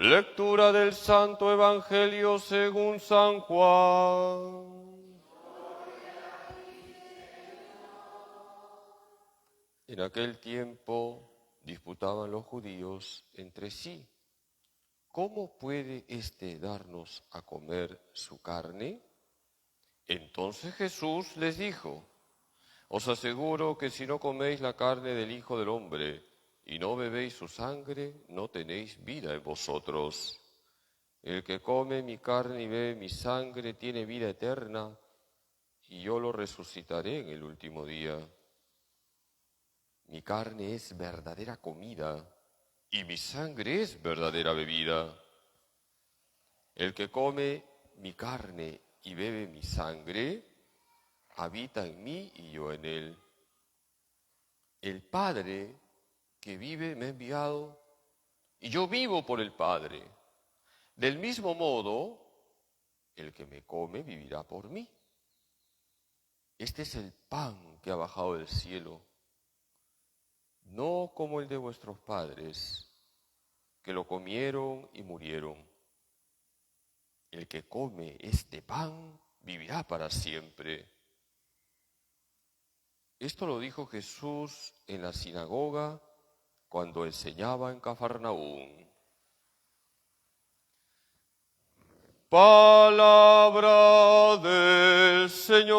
Lectura del Santo Evangelio según San Juan. En aquel tiempo disputaban los judíos entre sí: ¿cómo puede éste darnos a comer su carne? Entonces Jesús les dijo: os aseguro que si no coméis la carne del Hijo del Hombre y no bebéis su sangre, no tenéis vida en vosotros. El que come mi carne y bebe mi sangre tiene vida eterna, y yo lo resucitaré en el último día. Mi carne es verdadera comida, y mi sangre es verdadera bebida. El que come mi carne y bebe mi sangre, habita en mí y yo en él. El Padre que vive me ha enviado, y yo vivo por el Padre. Del mismo modo, el que me come vivirá por mí. Este es el pan que ha bajado del cielo, no como el de vuestros padres, que lo comieron y murieron. El que come este pan vivirá para siempre. Esto lo dijo Jesús en la sinagoga cuando enseñaba en Cafarnaúm. Palabra del Señor.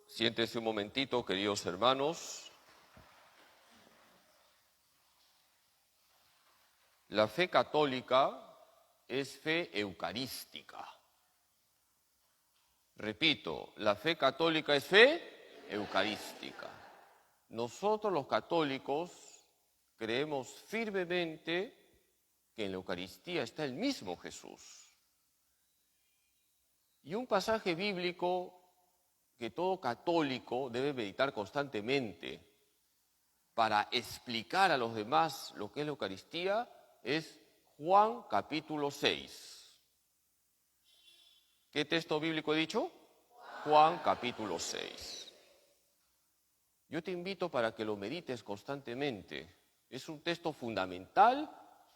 Siéntese un momentito, queridos hermanos. La fe católica es fe eucarística. Repito, la fe católica es fe eucarística. Nosotros los católicos creemos firmemente que en la Eucaristía está el mismo Jesús. Y un pasaje bíblico que todo católico debe meditar constantemente para explicar a los demás lo que es la Eucaristía es Juan capítulo 6. ¿Qué texto bíblico he dicho? Juan capítulo 6. Yo te invito para que lo medites constantemente. Es un texto fundamental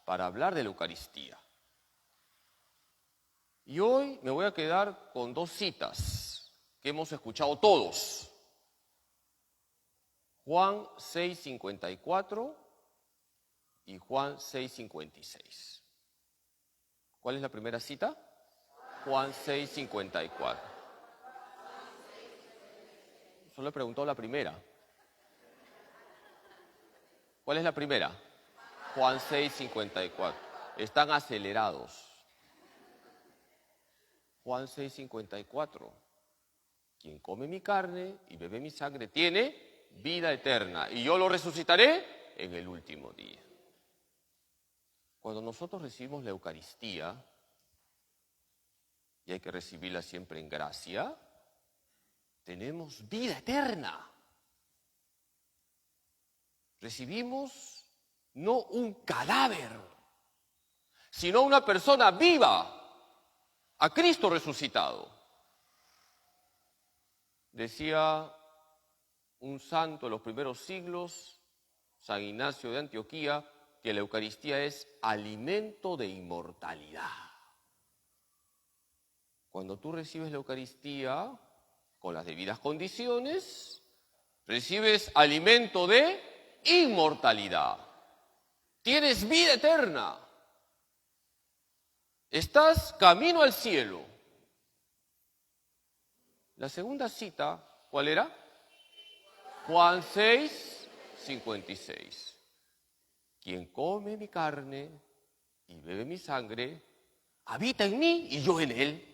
para hablar de la Eucaristía. Y hoy me voy a quedar con dos citas que hemos escuchado todos. Juan 6:54 y Juan 6:56. ¿Cuál es la primera cita? Juan 6:54. Solo he preguntado la primera. ¿Cuál es la primera? Juan 6:54. Están acelerados. Juan 6:54. Quien come mi carne y bebe mi sangre tiene vida eterna, y yo lo resucitaré en el último día. Cuando nosotros recibimos la Eucaristía, y hay que recibirla siempre en gracia, tenemos vida eterna. Recibimos no un cadáver, sino una persona viva, a Cristo resucitado. Decía un santo de los primeros siglos, San Ignacio de Antioquía, que la Eucaristía es alimento de inmortalidad. Cuando tú recibes la Eucaristía con las debidas condiciones, recibes alimento de inmortalidad. Tienes vida eterna. Estás camino al cielo. La segunda cita, ¿cuál era? Juan 6:56. Quien come mi carne y bebe mi sangre, habita en mí y yo en él.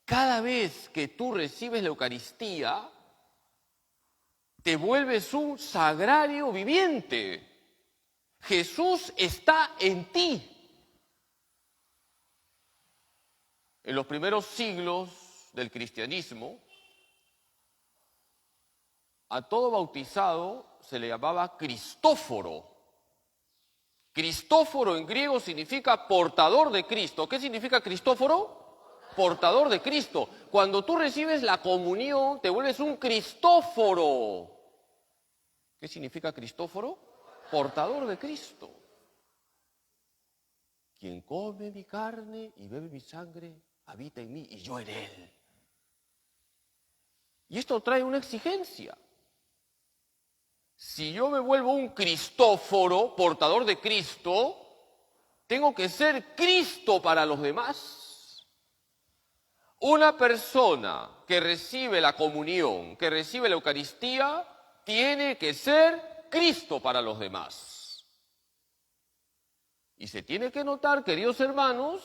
Cada vez que tú recibes la Eucaristía, te vuelves un sagrario viviente. Jesús está en ti. En los primeros siglos del cristianismo, a todo bautizado se le llamaba Cristóforo. Cristóforo en griego significa portador de Cristo. ¿Qué significa Cristóforo? portador de Cristo. Cuando tú recibes la comunión, te vuelves un Cristóforo. ¿Qué significa Cristóforo? Portador de Cristo. Quien come mi carne y bebe mi sangre, habita en mí y yo en él. Y esto trae una exigencia. Si yo me vuelvo un Cristóforo, portador de Cristo, tengo que ser Cristo para los demás. Una persona que recibe la comunión, que recibe la Eucaristía, tiene que ser Cristo para los demás. Y se tiene que notar, queridos hermanos,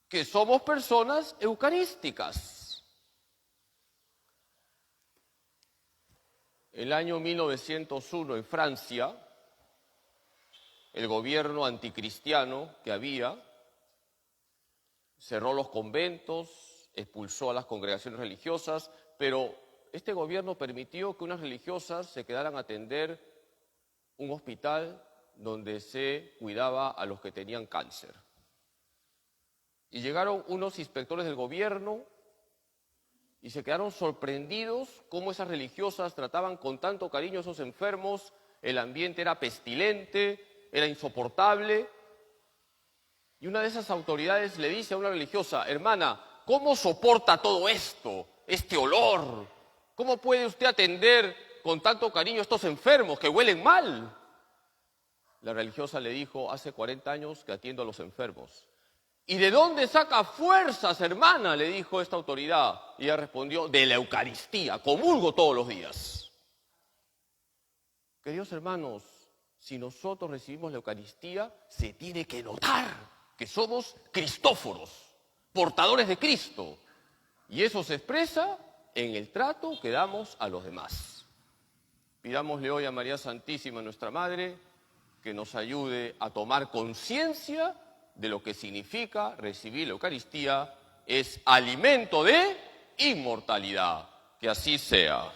que somos personas eucarísticas. El año 1901 en Francia, el gobierno anticristiano que había cerró los conventos, expulsó a las congregaciones religiosas, pero este gobierno permitió que unas religiosas se quedaran a atender un hospital donde se cuidaba a los que tenían cáncer. Y llegaron unos inspectores del gobierno y se quedaron sorprendidos cómo esas religiosas trataban con tanto cariño a esos enfermos. El ambiente era pestilente, era insoportable. Y una de esas autoridades le dice a una religiosa: hermana, ¿cómo soporta todo esto, este olor? ¿Cómo puede usted atender con tanto cariño a estos enfermos que huelen mal? La religiosa le dijo: hace 40 años que atiendo a los enfermos. ¿Y de dónde saca fuerzas, hermana?, le dijo esta autoridad. Y ella respondió: de la Eucaristía, comulgo todos los días. Queridos hermanos, si nosotros recibimos la Eucaristía, se tiene que notar que somos Cristóforos, portadores de Cristo. Y eso se expresa en el trato que damos a los demás. Pidámosle hoy a María Santísima, nuestra Madre, que nos ayude a tomar conciencia de lo que significa recibir la Eucaristía. Es alimento de inmortalidad. Que así sea.